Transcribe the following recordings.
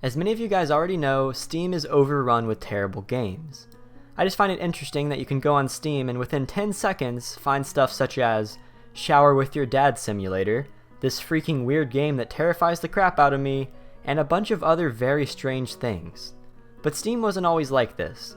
As many of you guys already know, Steam is overrun with terrible games. I just find it interesting that you can go on Steam and within 10 seconds find stuff such as Shower with Your Dad Simulator, this freaking weird game that terrifies the crap out of me, and a bunch of other very strange things. But Steam wasn't always like this.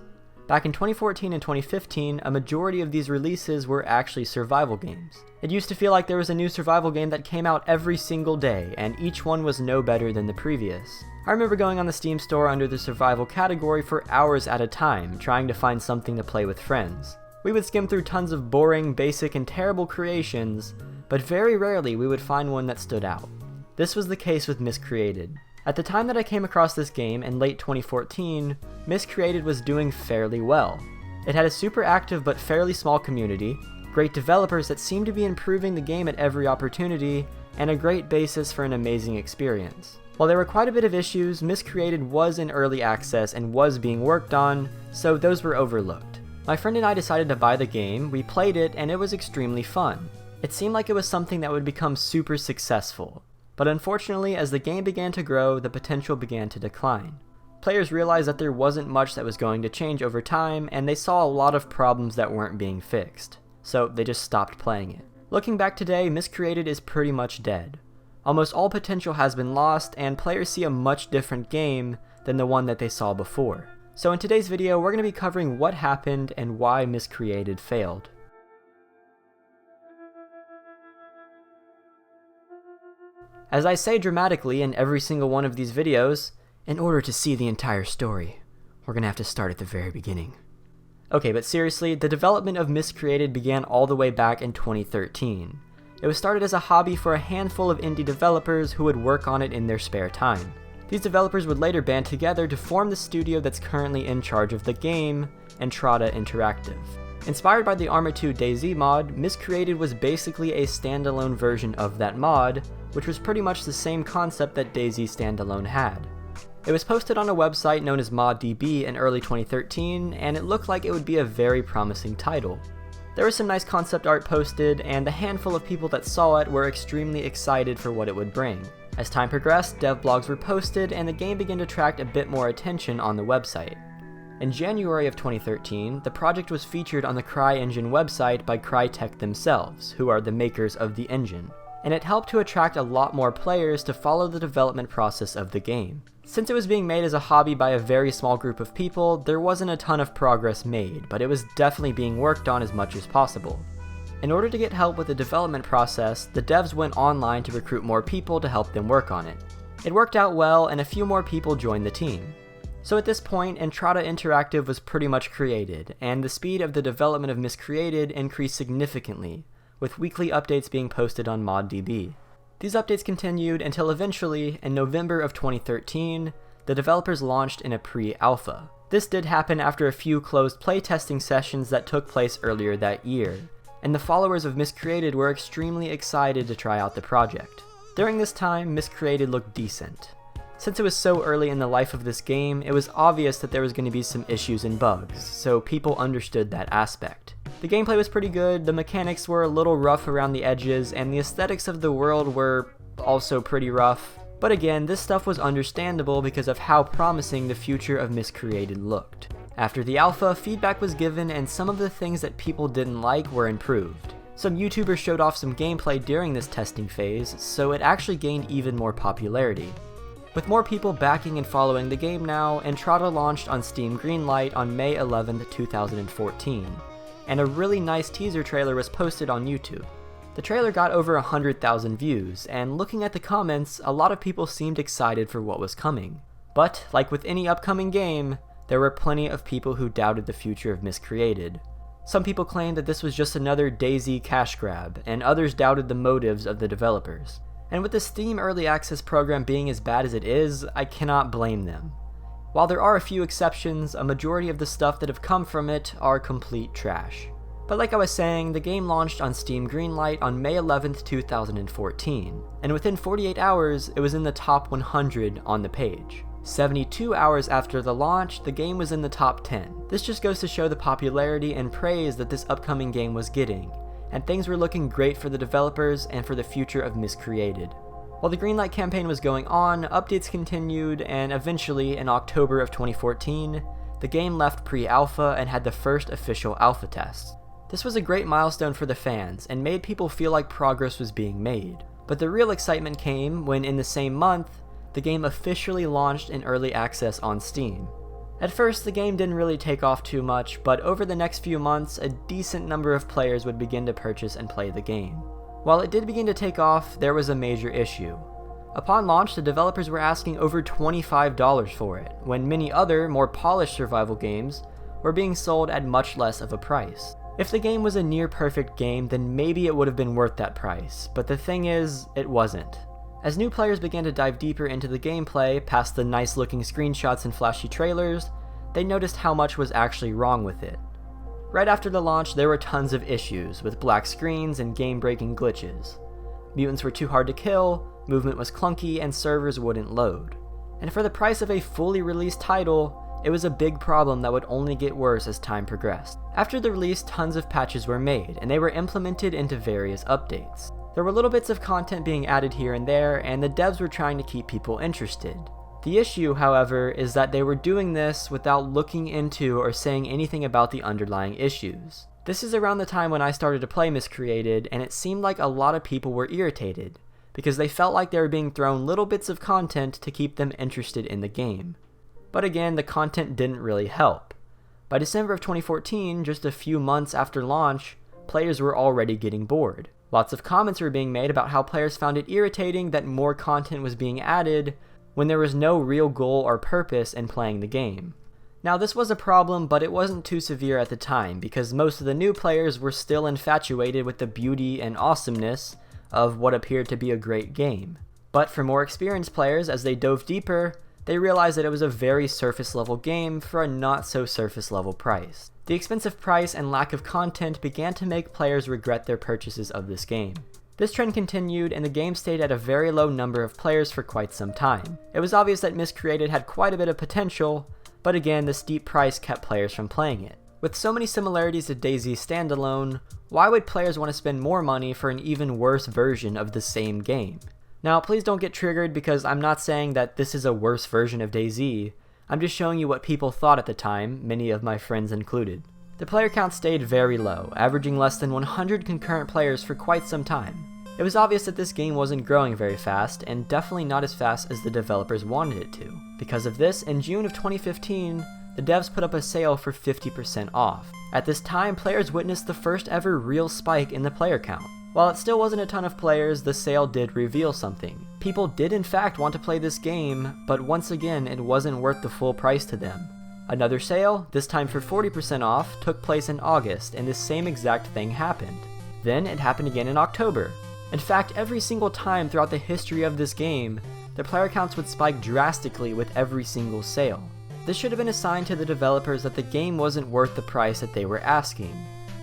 Back in 2014 and 2015, a majority of these releases were actually survival games. It used to feel like there was a new survival game that came out every single day, and each one was no better than the previous. I remember going on the Steam store under the survival category for hours at a time, trying to find something to play with friends. We would skim through tons of boring, basic, and terrible creations, but very rarely we would find one that stood out. This was the case with Miscreated. At the time that I came across this game in late 2014, Miscreated was doing fairly well. It had a super active but fairly small community, great developers that seemed to be improving the game at every opportunity, and a great basis for an amazing experience. While there were quite a bit of issues, Miscreated was in early access and was being worked on, so those were overlooked. My friend and I decided to buy the game, we played it, and it was extremely fun. It seemed like it was something that would become super successful. But unfortunately, as the game began to grow, the potential began to decline. Players realized that there wasn't much that was going to change over time, and they saw a lot of problems that weren't being fixed. So they just stopped playing it. Looking back today, Miscreated is pretty much dead. Almost all potential has been lost, and players see a much different game than the one that they saw before. So in today's video, we're going to be covering what happened and why Miscreated failed. As I say dramatically in every single one of these videos, in order to see the entire story, we're gonna have to start at the very beginning. Okay, but seriously, the development of Miscreated began all the way back in 2013. It was started as a hobby for a handful of indie developers who would work on it in their spare time. These developers would later band together to form the studio that's currently in charge of the game, Entrada Interactive. Inspired by the Arma 2 DayZ mod, Miscreated was basically a standalone version of that mod, which was pretty much the same concept that DayZ standalone had. It was posted on a website known as ModDB in early 2013, and it looked like it would be a very promising title. There was some nice concept art posted, and the handful of people that saw it were extremely excited for what it would bring. As time progressed, dev blogs were posted, and the game began to attract a bit more attention on the website. In January of 2013, the project was featured on the CryEngine website by Crytek themselves, who are the makers of the engine, and it helped to attract a lot more players to follow the development process of the game. Since it was being made as a hobby by a very small group of people, there wasn't a ton of progress made, but it was definitely being worked on as much as possible. In order to get help with the development process, the devs went online to recruit more people to help them work on it. It worked out well, and a few more people joined the team. So at this point, Entrada Interactive was pretty much created, and the speed of the development of Miscreated increased significantly, with weekly updates being posted on ModDB. These updates continued until eventually, in November of 2013, the developers launched in a pre-alpha. This did happen after a few closed playtesting sessions that took place earlier that year, and the followers of Miscreated were extremely excited to try out the project. During this time, Miscreated looked decent. Since it was so early in the life of this game, it was obvious that there was going to be some issues and bugs, so people understood that aspect. The gameplay was pretty good, the mechanics were a little rough around the edges, and the aesthetics of the world were also pretty rough. But again, this stuff was understandable because of how promising the future of Miscreated looked. After the alpha, feedback was given and some of the things that people didn't like were improved. Some YouTubers showed off some gameplay during this testing phase, so it actually gained even more popularity. With more people backing and following the game now, Entrada launched on Steam Greenlight on May 11, 2014, and a really nice teaser trailer was posted on YouTube. The trailer got over 100,000 views, and looking at the comments, a lot of people seemed excited for what was coming. But, like with any upcoming game, there were plenty of people who doubted the future of Miscreated. Some people claimed that this was just another DayZ cash grab, and others doubted the motives of the developers. And with the Steam Early Access program being as bad as it is, I cannot blame them. While there are a few exceptions, a majority of the stuff that have come from it are complete trash. But like I was saying, the game launched on Steam Greenlight on May 11th, 2014, and within 48 hours, it was in the top 100 on the page. 72 hours after the launch, the game was in the top 10. This just goes to show the popularity and praise that this upcoming game was getting, and things were looking great for the developers and for the future of Miscreated. While the Greenlight campaign was going on, updates continued, and eventually, in October of 2014, the game left pre-alpha and had the first official alpha test. This was a great milestone for the fans and made people feel like progress was being made. But the real excitement came when, in the same month, the game officially launched in early access on Steam. At first, the game didn't really take off too much, but over the next few months, a decent number of players would begin to purchase and play the game. While it did begin to take off, there was a major issue. Upon launch, the developers were asking over $25 for it, when many other, more polished survival games were being sold at much less of a price. If the game was a near-perfect game, then maybe it would have been worth that price, but the thing is, it wasn't. As new players began to dive deeper into the gameplay, past the nice-looking screenshots and flashy trailers, they noticed how much was actually wrong with it. Right after the launch, there were tons of issues, with black screens and game-breaking glitches. Mutants were too hard to kill, movement was clunky, and servers wouldn't load. And for the price of a fully released title, it was a big problem that would only get worse as time progressed. After the release, tons of patches were made, and they were implemented into various updates. There were little bits of content being added here and there, and the devs were trying to keep people interested. The issue, however, is that they were doing this without looking into or saying anything about the underlying issues. This is around the time when I started to play Miscreated, and it seemed like a lot of people were irritated, because they felt like they were being thrown little bits of content to keep them interested in the game. But again, the content didn't really help. By December of 2014, just a few months after launch, players were already getting bored. Lots of comments were being made about how players found it irritating that more content was being added when there was no real goal or purpose in playing the game. Now, this was a problem, but it wasn't too severe at the time, because most of the new players were still infatuated with the beauty and awesomeness of what appeared to be a great game. But for more experienced players, as they dove deeper, they realized that it was a very surface-level game for a not-so-surface-level price. The expensive price and lack of content began to make players regret their purchases of this game. This trend continued, and the game stayed at a very low number of players for quite some time. It was obvious that Miscreated had quite a bit of potential, but again, the steep price kept players from playing it. With so many similarities to DayZ standalone, why would players want to spend more money for an even worse version of the same game? Now, please don't get triggered, because I'm not saying that this is a worse version of DayZ. I'm just showing you what people thought at the time, many of my friends included. The player count stayed very low, averaging less than 100 concurrent players for quite some time. It was obvious that this game wasn't growing very fast, and definitely not as fast as the developers wanted it to. Because of this, in June of 2015, the devs put up a sale for 50% off. At this time, players witnessed the first ever real spike in the player count. While it still wasn't a ton of players, the sale did reveal something. People did in fact want to play this game, but once again, it wasn't worth the full price to them. Another sale, this time for 40% off, took place in August, and the same exact thing happened. Then it happened again in October. In fact, every single time throughout the history of this game, the player counts would spike drastically with every single sale. This should have been a sign to the developers that the game wasn't worth the price that they were asking,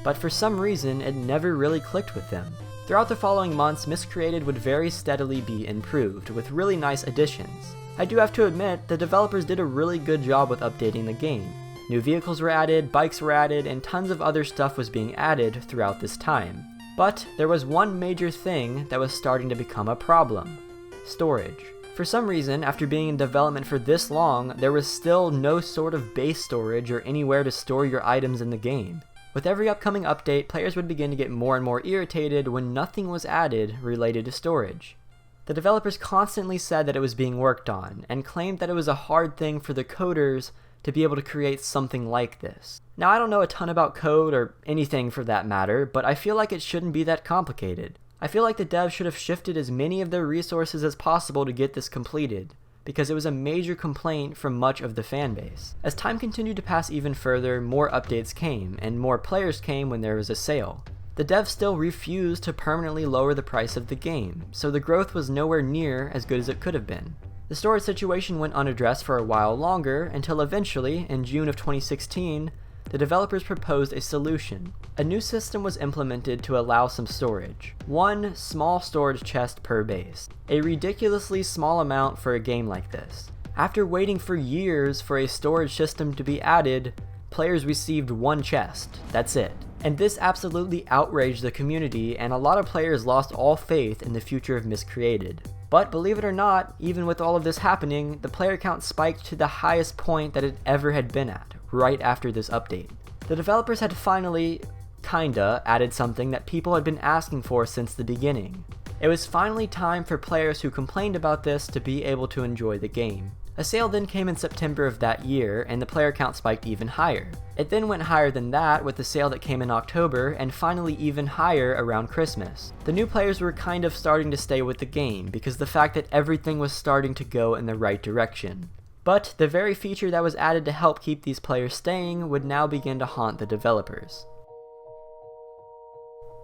but for some reason, it never really clicked with them. Throughout the following months, Miscreated would very steadily be improved, with really nice additions. I do have to admit, the developers did a really good job with updating the game. New vehicles were added, bikes were added, and tons of other stuff was being added throughout this time. But there was one major thing that was starting to become a problem: storage. For some reason, after being in development for this long, there was still no sort of base storage or anywhere to store your items in the game. With every upcoming update, players would begin to get more and more irritated when nothing was added related to storage. The developers constantly said that it was being worked on, and claimed that it was a hard thing for the coders to be able to create something like this. Now, I don't know a ton about code, or anything for that matter, but I feel like it shouldn't be that complicated. I feel like the devs should have shifted as many of their resources as possible to get this completed, because it was a major complaint from much of the fanbase. As time continued to pass even further, more updates came, and more players came when there was a sale. The devs still refused to permanently lower the price of the game, so the growth was nowhere near as good as it could have been. The storage situation went unaddressed for a while longer, until eventually, in June of 2016, the developers proposed a solution. A new system was implemented to allow some storage. One small storage chest per base. A ridiculously small amount for a game like this. After waiting for years for a storage system to be added, players received one chest. That's it. And this absolutely outraged the community, and a lot of players lost all faith in the future of Miscreated. But believe it or not, even with all of this happening, the player count spiked to the highest point that it ever had been at, right after this update. The developers had finally, kinda, added something that people had been asking for since the beginning. It was finally time for players who complained about this to be able to enjoy the game. A sale then came in September of that year, and the player count spiked even higher. It then went higher than that with the sale that came in October, and finally even higher around Christmas. The new players were kind of starting to stay with the game, because the fact that everything was starting to go in the right direction. But the very feature that was added to help keep these players staying would now begin to haunt the developers.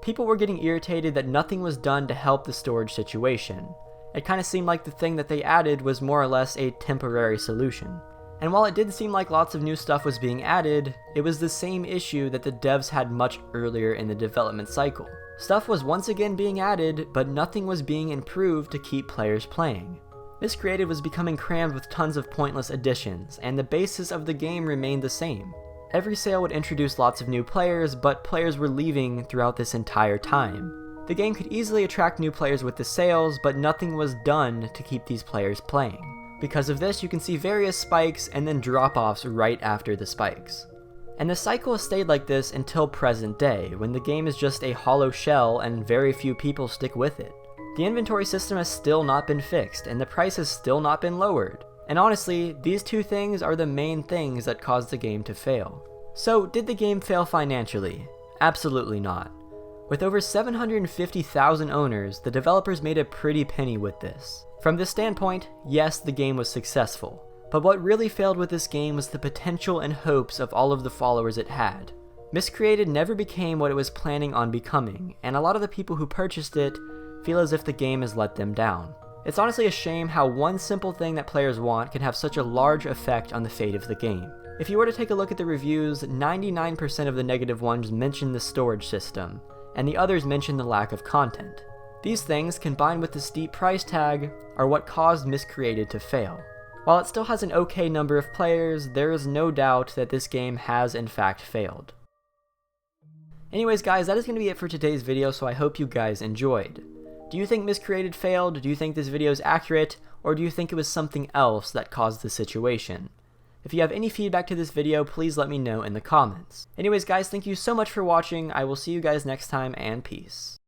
People were getting irritated that nothing was done to help the storage situation. It kinda seemed like the thing that they added was more or less a temporary solution. And while it did seem like lots of new stuff was being added, it was the same issue that the devs had much earlier in the development cycle. Stuff was once again being added, but nothing was being improved to keep players playing. Miscreated was becoming crammed with tons of pointless additions, and the basis of the game remained the same. Every sale would introduce lots of new players, but players were leaving throughout this entire time. The game could easily attract new players with the sales, but nothing was done to keep these players playing. Because of this, you can see various spikes and then drop-offs right after the spikes. And the cycle has stayed like this until present day, when the game is just a hollow shell and very few people stick with it. The inventory system has still not been fixed, and the price has still not been lowered. And honestly, these two things are the main things that caused the game to fail. So, did the game fail financially? Absolutely not. With over 750,000 owners, the developers made a pretty penny with this. From this standpoint, yes, the game was successful. But what really failed with this game was the potential and hopes of all of the followers it had. Miscreated never became what it was planning on becoming, and a lot of the people who purchased it feel as if the game has let them down. It's honestly a shame how one simple thing that players want can have such a large effect on the fate of the game. If you were to take a look at the reviews, 99% of the negative ones mention the storage system, and the others mention the lack of content. These things, combined with the steep price tag, are what caused Miscreated to fail. While it still has an okay number of players, there is no doubt that this game has in fact failed. Anyways guys, that is going to be it for today's video, so I hope you guys enjoyed. Do you think Miscreated failed? Do you think this video is accurate? Or do you think it was something else that caused the situation? If you have any feedback to this video, please let me know in the comments. Anyways guys, thank you so much for watching. I will see you guys next time, and peace.